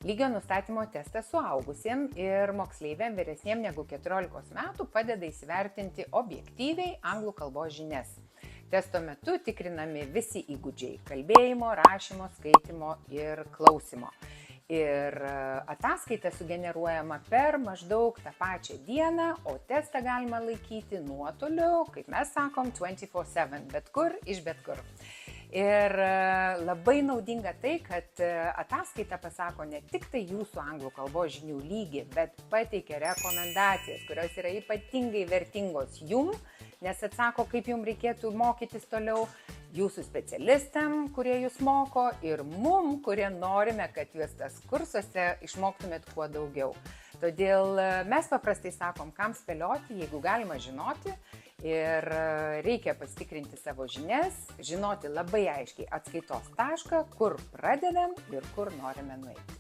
Lygio nustatymo testas suaugusiems ir moksleiviams vyresniems negu 14 metų padeda įsivertinti objektyviai anglų kalbos žinias. Testo metu tikrinami visi įgūdžiai – kalbėjimo, rašymo, skaitimo ir klausimo. Ir ataskaita sugeneruojama per maždaug tą pačią dieną, o testą galima laikyti nuotoliu, kaip mes sakom, 24/7, bet kur iš bet kur. Ir labai naudinga tai, kad ataskaita pasako ne tik tai jūsų anglų kalbos žinių lygį, bet pateikia rekomendacijas, kurios yra ypatingai vertingos jum, nes atsako, kaip jums reikėtų mokytis toliau, jūsų specialistam, kurie jūs moko, ir mum, kurie norime, kad jūs tas kursuose išmoktumėt kuo daugiau. Todėl mes paprastai sakom, kam spėlioti, jeigu galima žinoti, ir reikia pasitikrinti savo žinias, žinoti labai aiškiai atskaitos tašką, kur pradedam ir kur norime nueiti.